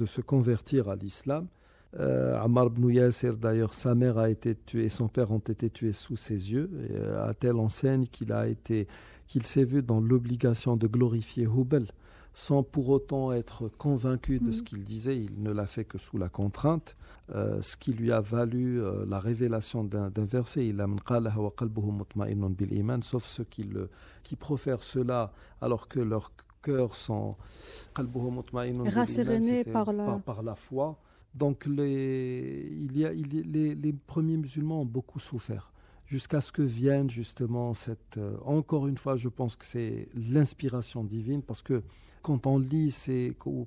se convertir à l'islam. Ammar ibn Yasser, d'ailleurs, sa mère a été tuée, son père ont été tués sous ses yeux, à telle enseigne qu'il s'est vu dans l'obligation de glorifier Hubal, sans pour autant être convaincu de ce qu'il disait. Il ne l'a fait que sous la contrainte, ce qui lui a valu la révélation d'un verset, sauf ceux qui profèrent cela alors que leurs cœurs sont rassérénés par la foi. Donc les premiers musulmans ont beaucoup souffert, jusqu'à ce que vienne justement encore une fois, je pense que c'est l'inspiration divine, parce que quand on lit,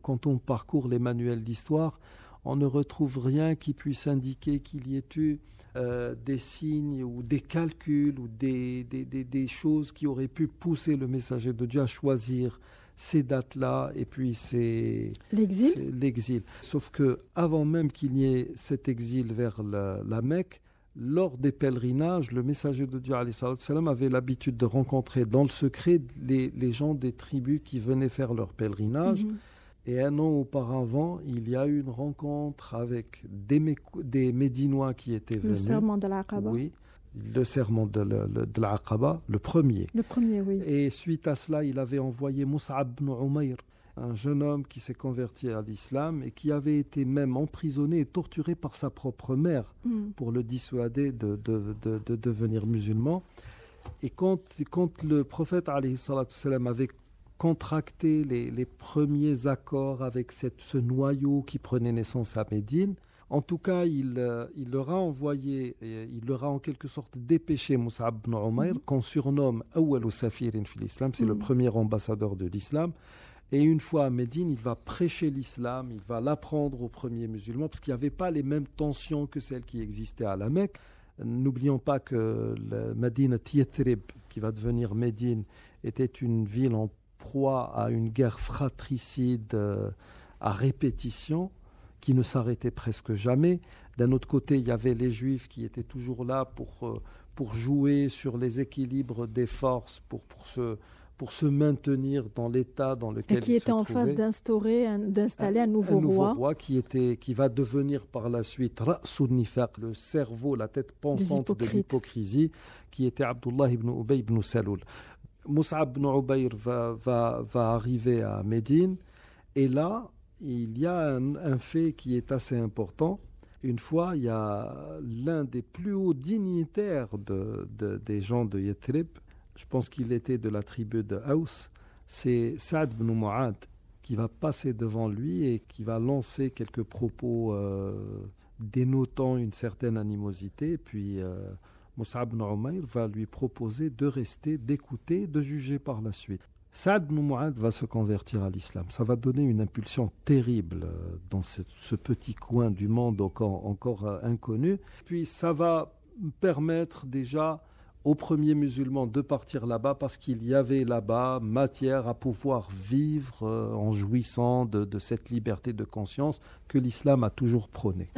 quand on parcourt les manuels d'histoire, on ne retrouve rien qui puisse indiquer qu'il y ait eu des signes ou des calculs ou des choses qui auraient pu pousser le messager de Dieu à choisir ces dates-là, et puis c'est l'exil. Sauf que avant même qu'il y ait cet exil vers la Mecque, lors des pèlerinages, le messager de Dieu avait l'habitude de rencontrer dans le secret les gens des tribus qui venaient faire leur pèlerinage. Et un an auparavant, il y a eu une rencontre avec des Médinois qui étaient venus. Le serment de l'Aqaba. Oui, le serment de l'Aqaba, le premier. Le premier, oui. Et suite à cela, il avait envoyé Mus'ab ibn Umayr, un jeune homme qui s'est converti à l'islam et qui avait été même emprisonné et torturé par sa propre mère pour le dissuader de devenir musulman. Et quand le prophète alayhi salatu salam avait contracté les premiers accords avec ce noyau qui prenait naissance à Médine, en tout cas, il leur a envoyé, il leur a en quelque sorte dépêché Mus'ab ibn Umayr, qu'on surnomme Awwalu Safirin fil Islam, c'est le premier ambassadeur de l'islam. Et une fois à Médine, il va prêcher l'islam, il va l'apprendre aux premiers musulmans, parce qu'il n'y avait pas les mêmes tensions que celles qui existaient à la Mecque. N'oublions pas que la Médine Yathrib, qui va devenir Médine, était une ville en proie à une guerre fratricide à répétition, qui ne s'arrêtait presque jamais. D'un autre côté, il y avait les Juifs qui étaient toujours là pour jouer sur les équilibres des forces, pour se maintenir dans l'état dans lequel ils se trouvaient. Et qui était en phase d'installer un nouveau roi qui va devenir par la suite Ra'sun Nifaq, le cerveau, la tête pensante de l'hypocrisie, qui était Abdullah ibn Ubay ibn Saloul. Mus'ab ibn Ubayr va arriver à Médine, et là, il y a un fait qui est assez important. Une fois, il y a l'un des plus hauts dignitaires des gens de Yathrib, je pense qu'il était de la tribu de Aous, c'est Saad ibn Mu'ad, qui va passer devant lui et qui va lancer quelques propos dénotant une certaine animosité. Puis Mus'ab ibn Umayr va lui proposer de rester, d'écouter, de juger par la suite. Saad ibn Mu'ad va se convertir à l'islam. Ça va donner une impulsion terrible dans ce petit coin du monde encore inconnu. Puis ça va permettre déjà aux premiers musulmans de partir là-bas, parce qu'il y avait là-bas matière à pouvoir vivre en jouissant de cette liberté de conscience que l'islam a toujours prônée.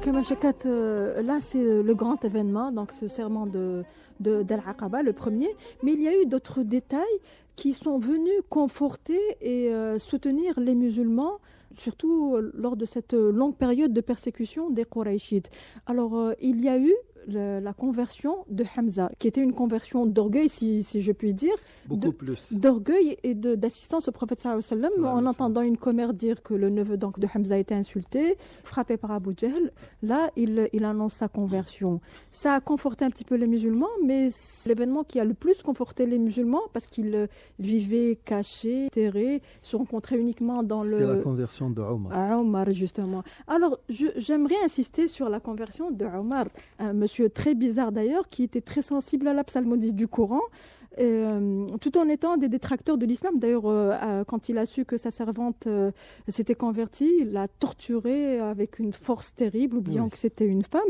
Kamal Shaukat, là c'est le grand événement, donc ce serment d'Al-Aqaba, le premier, mais il y a eu d'autres détails qui sont venus conforter et soutenir les musulmans, surtout lors de cette longue période de persécution des Qurayshites. Alors il y a eu la conversion de Hamza, qui était une conversion d'orgueil, si je puis dire. Beaucoup plus. D'orgueil et d'assistance au prophète sallallahu alayhi wa sallam, en entendant une commère dire que le neveu donc, de Hamza a été insulté, frappé par Abu Jahl. Là, il annonce sa conversion. Ça a conforté un petit peu les musulmans, mais c'est l'événement qui a le plus conforté les musulmans, parce qu'ils vivaient cachés, terrés, se rencontraient uniquement dans C'était la conversion de Omar. À Omar, justement. Alors, j'aimerais insister sur la conversion de Omar, un monsieur très bizarre d'ailleurs, qui était très sensible à la psalmodie du Coran, tout en étant des détracteurs de l'islam. D'ailleurs, quand il a su que sa servante s'était convertie, il l'a torturée avec une force terrible, oubliant que c'était une femme.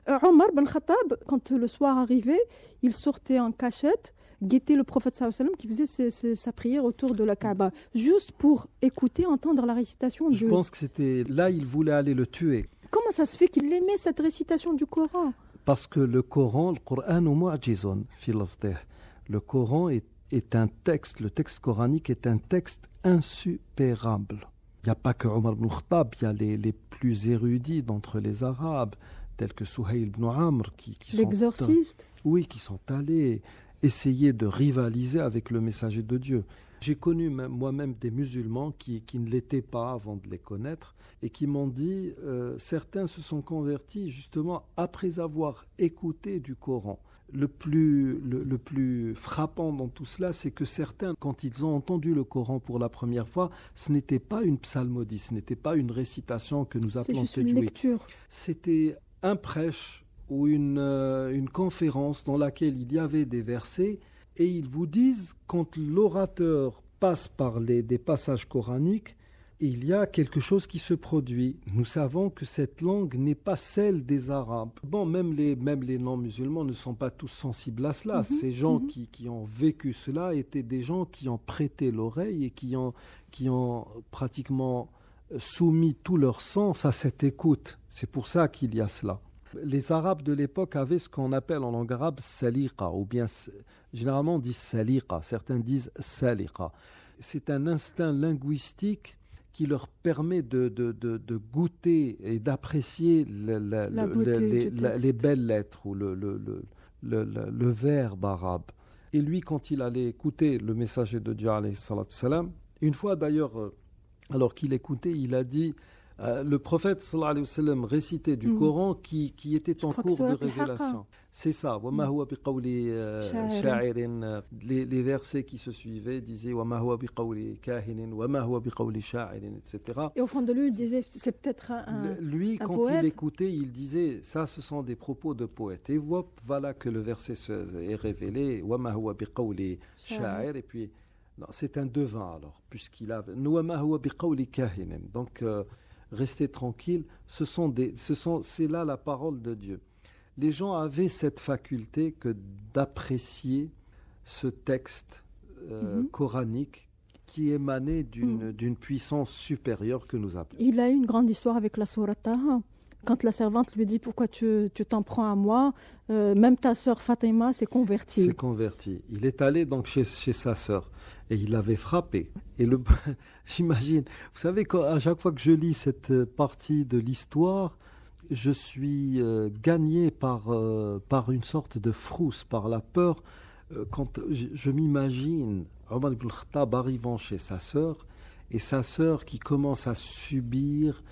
Omar ben Khattab, quand le soir arrivait, il sortait en cachette, guettait le prophète sallallahu alayhi wa sallam qui faisait sa prière autour de la Kaaba, juste pour écouter, entendre la récitation. Je pense que c'était là, il voulait aller le tuer. Comment ça se fait qu'il aimait cette récitation du Coran ? Parce que le Coran, le Coran est mu'jizun fi lafdih. Le Coran est le texte coranique est un texte insupérable. Il n'y a pas que Omar ibn Khattab, il y a les plus érudits d'entre les Arabes, tels que Souhaïl ibn Amr, qui l'exorciste. qui sont allés essayer de rivaliser avec le messager de Dieu. J'ai connu moi-même des musulmans qui ne l'étaient pas avant de les connaître et qui m'ont dit, certains se sont convertis justement après avoir écouté du Coran. Le plus frappant dans tout cela, c'est que certains, quand ils ont entendu le Coran pour la première fois, ce n'était pas une psalmodie, ce n'était pas une récitation que nous appelons C'est juste une lecture. C'était un prêche ou une conférence dans laquelle il y avait des versets et ils vous disent, quand l'orateur passe par des passages coraniques, il y a quelque chose qui se produit. Nous savons que cette langue n'est pas celle des Arabes. Bon, même les non-musulmans ne sont pas tous sensibles à cela. Ces gens qui ont vécu cela étaient des gens qui ont prêté l'oreille et qui ont pratiquement soumis tout leur sens à cette écoute. C'est pour ça qu'il y a cela. Les Arabes de l'époque avaient ce qu'on appelle en langue arabe saliqa, ou bien généralement on dit saliqa, certains disent saliqa. C'est un instinct linguistique qui leur permet de goûter et d'apprécier les belles lettres ou le verbe arabe. Et lui, quand il allait écouter le messager de Dieu, alayhi salatu salam, une fois d'ailleurs, alors qu'il écoutait, il a dit, le prophète sallallahu alayhi wa sallam récitait du Coran qui était en cours de révélation. C'est ça. وَمَا هُوَ بِقَوْلِ شَاعِرٍ. Les versets qui se suivaient disaient وَمَا هُوَ بِقَوْلِ كَاهِنٍ وَمَا هُوَ بِقَوْلِ شَاعِرٍ, etc. Et au fond de lui, il disait, c'est peut-être Lui, un quand poète. il écoutait, il disait, ça, ce sont des propos de poète. Et voilà que le verset est révélé. وَمَا هُوَ بِقَوْلِ شَاعِرٍ. Et puis, non, c'est un devin alors, puisqu'il a وَمَا هُوَ بِقَوْلِ كَاهِنٍ. Donc, restez tranquille, c'est là la parole de Dieu. Les gens avaient cette faculté que d'apprécier ce texte coranique qui émanait d'une puissance supérieure que nous appelons. Il a eu une grande histoire avec la sourate Taha. Quand la servante lui dit pourquoi tu t'en prends à moi, même ta sœur Fatima s'est convertie. Il est allé donc chez sa sœur et il l'avait frappé. Et j'imagine, vous savez, à chaque fois que je lis cette partie de l'histoire, je suis gagné par une sorte de frousse, par la peur. Quand je m'imagine Omar ibn Khattab arrivant chez sa sœur et sa sœur qui commence à subir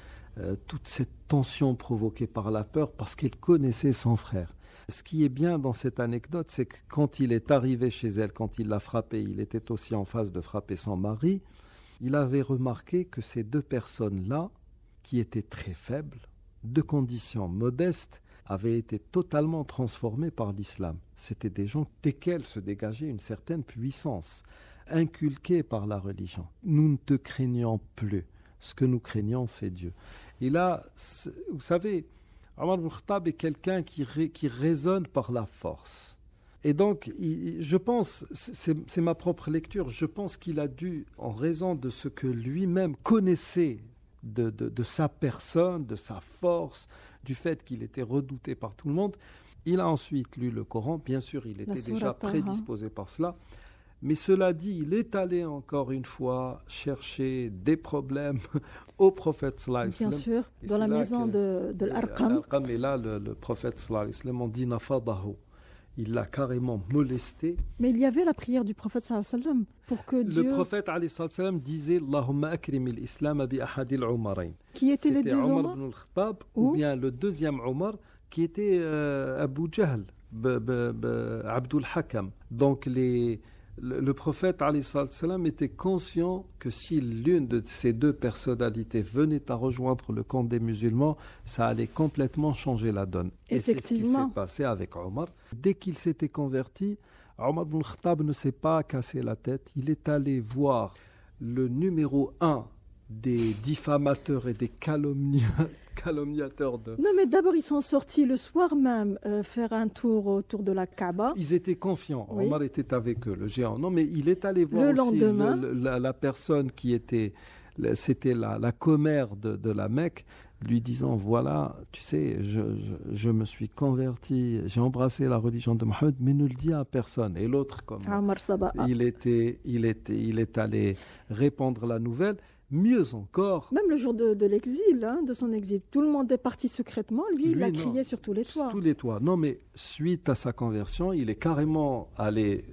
toute cette tension provoquée par la peur parce qu'elle connaissait son frère. Ce qui est bien dans cette anecdote, c'est que quand il est arrivé chez elle, quand il l'a frappée, il était aussi en phase de frapper son mari, il avait remarqué que ces deux personnes-là, qui étaient très faibles, de conditions modestes, avaient été totalement transformées par l'islam. C'était des gens desquels se dégageait une certaine puissance, inculquée par la religion. Nous ne te craignons plus. Ce que nous craignons, c'est Dieu. Et là, vous savez, Omar ibn Khattab est quelqu'un qui raisonne par la force. Et donc, je pense, c'est ma propre lecture, je pense qu'il a dû, en raison de ce que lui-même connaissait de sa personne, de sa force, du fait qu'il était redouté par tout le monde, il a ensuite lu le Coran. Bien sûr, il était déjà prédisposé par cela. Mais cela dit, il est allé encore une fois chercher des problèmes au prophète sallallahu alayhi wa sallam. Bien sûr, dans la maison de l'Arqam. Et là, le prophète sallallahu alayhi wa sallam, on dit nafadahu. Il l'a carrément molesté. Mais il y avait la prière du prophète sallallahu alayhi wa sallam pour que Dieu... Le prophète alayhi wa sallam disait Allahumma akrim al-islam bi ahadil umarayn. Qui étaient les deux Omar Omar ibn al-Khattab ou bien le deuxième Omar qui était Abu Jahl, Abdul Hakam. Donc le prophète alayhi salam était conscient que si l'une de ces deux personnalités venait à rejoindre le camp des musulmans, ça allait complètement changer la donne. Et c'est ce qui s'est passé avec Omar. Dès qu'il s'était converti, Omar ibn Khattab ne s'est pas cassé la tête. Il est allé voir le numéro 1 des diffamateurs et des calomniateurs de... Non, mais d'abord, ils sont sortis le soir même faire un tour autour de la Kaaba. Ils étaient confiants. Oui. Omar était avec eux, le géant. Non, mais il est allé voir le aussi lendemain. la personne qui était... C'était la commère de la Mecque. lui disant, voilà, tu sais, je me suis converti, j'ai embrassé la religion de Mohammed, mais ne le dis à personne. Et l'autre, comme Omar Sabaha. il est allé répandre la nouvelle. Mieux encore, Même le jour de l'exil, hein, de son exil, tout le monde est parti secrètement. Lui, il a non, crié sur tous les toits. tous les toits. Non, mais suite à sa conversion, il est carrément allé,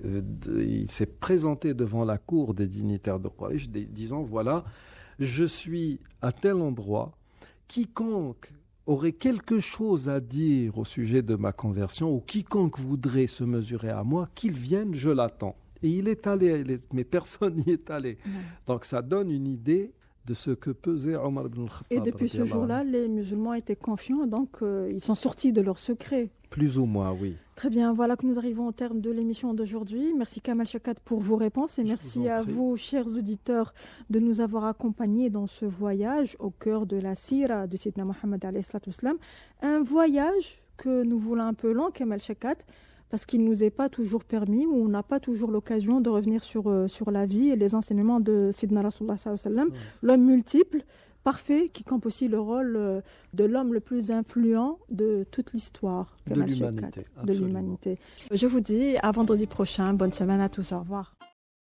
il s'est présenté devant la cour des dignitaires de Quraysh, disant, voilà, je suis à tel endroit, quiconque aurait quelque chose à dire au sujet de ma conversion, ou quiconque voudrait se mesurer à moi, qu'il vienne, je l'attends. Et il est allé, mais personne n'y est allé. Donc ça donne une idée de ce que pesait Omar ibn al-Khattab. Et depuis ce jour-là, les musulmans étaient confiants, donc ils sont sortis de leur secret. Plus ou moins, oui. Très bien, voilà que nous arrivons au terme de l'émission d'aujourd'hui. Merci Kamal Chakat pour vos réponses et merci à vous, chers auditeurs, de nous avoir accompagnés dans ce voyage au cœur de la sira de Sayyidina Mohammed alayhi salatu wassalam. Un voyage que nous voulons un peu lent, Kamal Chakat, parce qu'il ne nous est pas toujours permis ou on n'a pas toujours l'occasion de revenir sur la vie et les enseignements de Sayyidina Rasulullah sallallahu alayhi wa sallam, l'homme multiple, parfait, qui campe aussi le rôle de l'homme le plus influent de toute l'histoire de l'humanité. Je vous dis à vendredi prochain. Bonne semaine à tous. Au revoir.